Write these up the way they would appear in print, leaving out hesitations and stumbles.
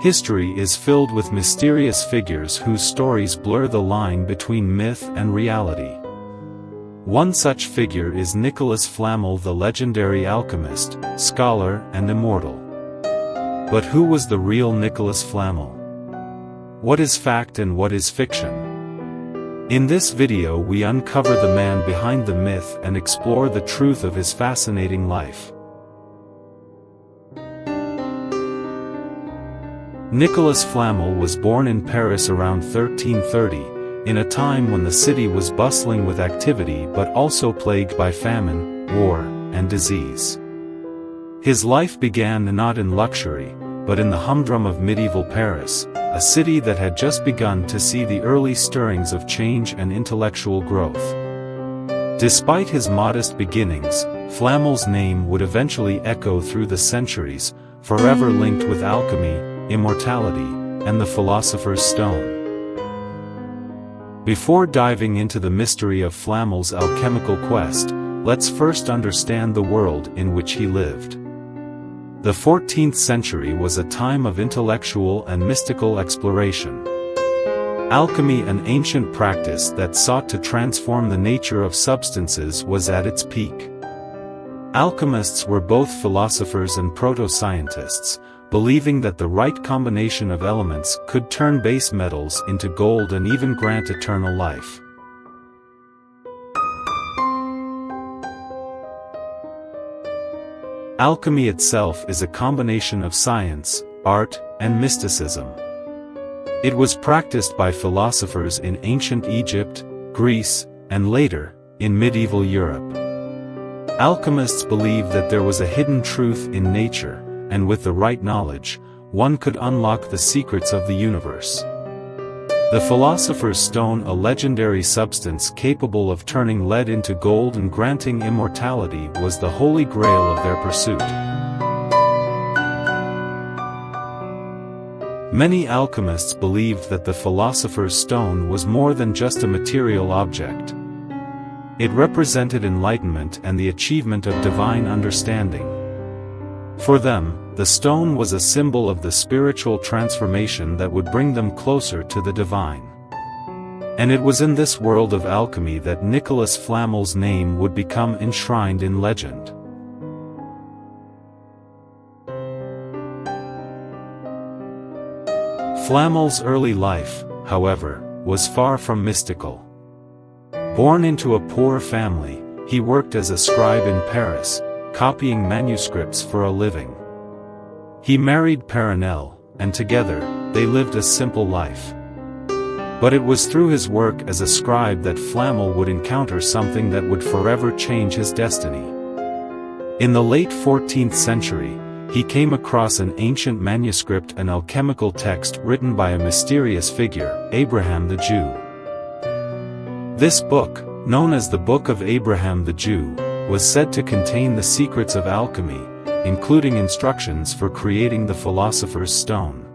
History is filled with mysterious figures whose stories blur the line between myth and reality. One such figure is Nicolas Flamel, the legendary alchemist, scholar, and immortal. But who was the real Nicolas Flamel? What is fact and what is fiction? In this video we uncover the man behind the myth and explore the truth of his fascinating life. Nicolas Flamel was born in Paris around 1330, in a time when the city was bustling with activity but also plagued by famine, war, and disease. His life began not in luxury, but in the humdrum of medieval Paris, a city that had just begun to see the early stirrings of change and intellectual growth. Despite his modest beginnings, Flamel's name would eventually echo through the centuries, forever linked with alchemy, immortality, and the Philosopher's Stone. Before diving into the mystery of Flamel's alchemical quest, let's first understand the world in which he lived. The 14th century was a time of intellectual and mystical exploration. Alchemy, an ancient practice that sought to transform the nature of substances, was at its peak. Alchemists were both philosophers and proto-scientists, believing that the right combination of elements could turn base metals into gold and even grant eternal life. Alchemy itself is a combination of science, art, and mysticism. It was practiced by philosophers in ancient Egypt, Greece, and later, in medieval Europe. Alchemists believed that there was a hidden truth in nature, and with the right knowledge, one could unlock the secrets of the universe. The Philosopher's Stone, a legendary substance capable of turning lead into gold and granting immortality, was the holy grail of their pursuit. Many alchemists believed that the Philosopher's Stone was more than just a material object. It represented enlightenment and the achievement of divine understanding. For them, the stone was a symbol of the spiritual transformation that would bring them closer to the divine. And it was in this world of alchemy that Nicolas Flamel's name would become enshrined in legend. Flamel's early life, however, was far from mystical. Born into a poor family, he worked as a scribe in Paris, copying manuscripts for a living. He married Perenelle, and together, they lived a simple life. But it was through his work as a scribe that Flamel would encounter something that would forever change his destiny. In the late 14th century, he came across an ancient manuscript, an alchemical text written by a mysterious figure, Abraham the Jew. This book, known as the Book of Abraham the Jew, was said to contain the secrets of alchemy, including instructions for creating the Philosopher's Stone.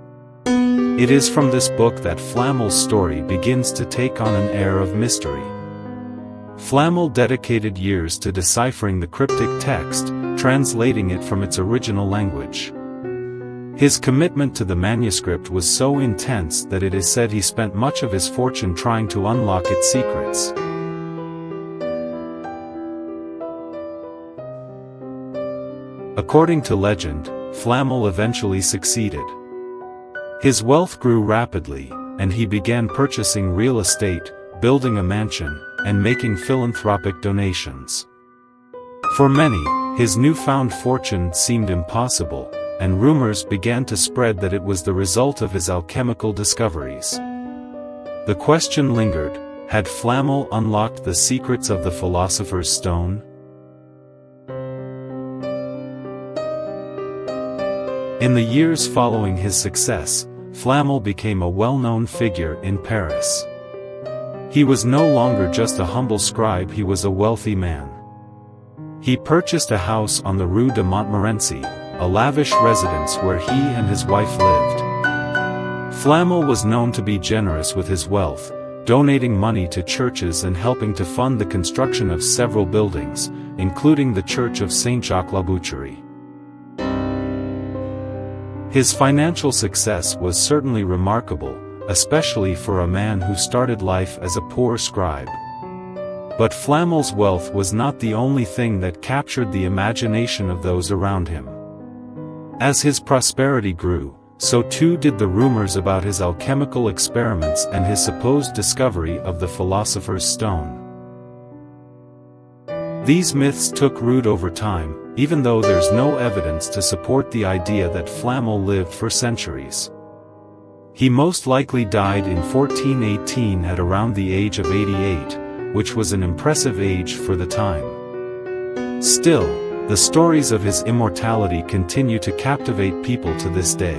It is from this book that Flamel's story begins to take on an air of mystery. Flamel dedicated years to deciphering the cryptic text, translating it from its original language. His commitment to the manuscript was so intense that it is said he spent much of his fortune trying to unlock its secrets. According to legend, Flamel eventually succeeded. His wealth grew rapidly, and he began purchasing real estate, building a mansion, and making philanthropic donations. For many, his newfound fortune seemed impossible, and rumors began to spread that it was the result of his alchemical discoveries. The question lingered: had Flamel unlocked the secrets of the Philosopher's Stone? In the years following his success, Flamel became a well-known figure in Paris. He was no longer just a humble scribe, he was a wealthy man. He purchased a house on the Rue de Montmorency, a lavish residence where he and his wife lived. Flamel was known to be generous with his wealth, donating money to churches and helping to fund the construction of several buildings, including the Church of Saint-Jacques-la-Boucherie. His financial success was certainly remarkable, especially for a man who started life as a poor scribe. But Flamel's wealth was not the only thing that captured the imagination of those around him. As his prosperity grew, so too did the rumors about his alchemical experiments and his supposed discovery of the Philosopher's Stone. These myths took root over time, even though there's no evidence to support the idea that Flamel lived for centuries. He most likely died in 1418 at around the age of 88, which was an impressive age for the time. Still, the stories of his immortality continue to captivate people to this day.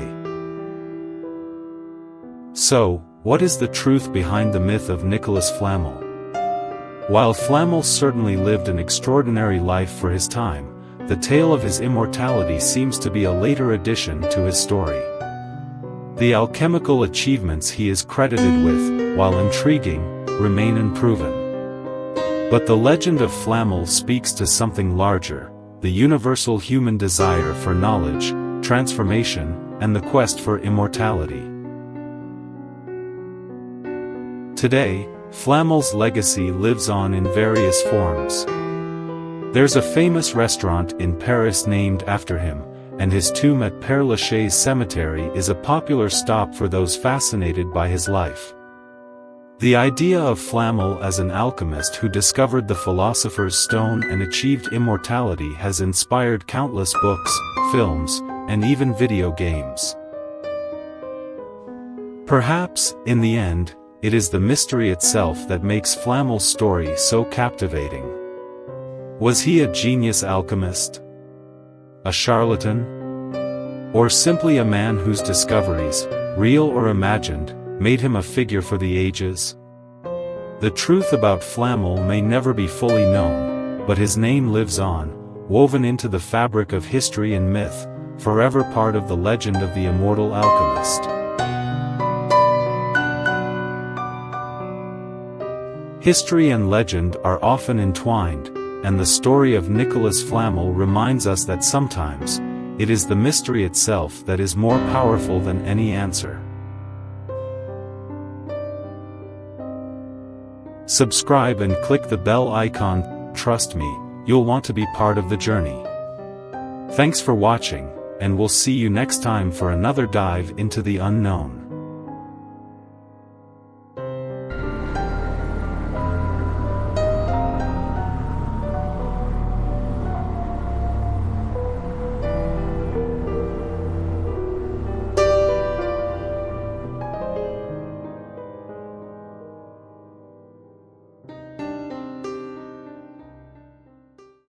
So, what is the truth behind the myth of Nicolas Flamel? While Flamel certainly lived an extraordinary life for his time, the tale of his immortality seems to be a later addition to his story. The alchemical achievements he is credited with, while intriguing, remain unproven. But the legend of Flamel speaks to something larger, the universal human desire for knowledge, transformation, and the quest for immortality. Today, Flamel's legacy lives on in various forms. There's a famous restaurant in Paris named after him, and his tomb at Père Lachaise Cemetery is a popular stop for those fascinated by his life. The idea of Flamel as an alchemist who discovered the Philosopher's Stone and achieved immortality has inspired countless books, films, and even video games. Perhaps, in the end, it is the mystery itself that makes Flamel's story so captivating. Was he a genius alchemist? A charlatan? Or simply a man whose discoveries, real or imagined, made him a figure for the ages? The truth about Flamel may never be fully known, but his name lives on, woven into the fabric of history and myth, forever part of the legend of the Immortal Alchemist. History and legend are often entwined, and the story of Nicolas Flamel reminds us that sometimes, it is the mystery itself that is more powerful than any answer. Subscribe and click the bell icon. Trust me, you'll want to be part of the journey. Thanks for watching, and we'll see you next time for another dive into the unknown.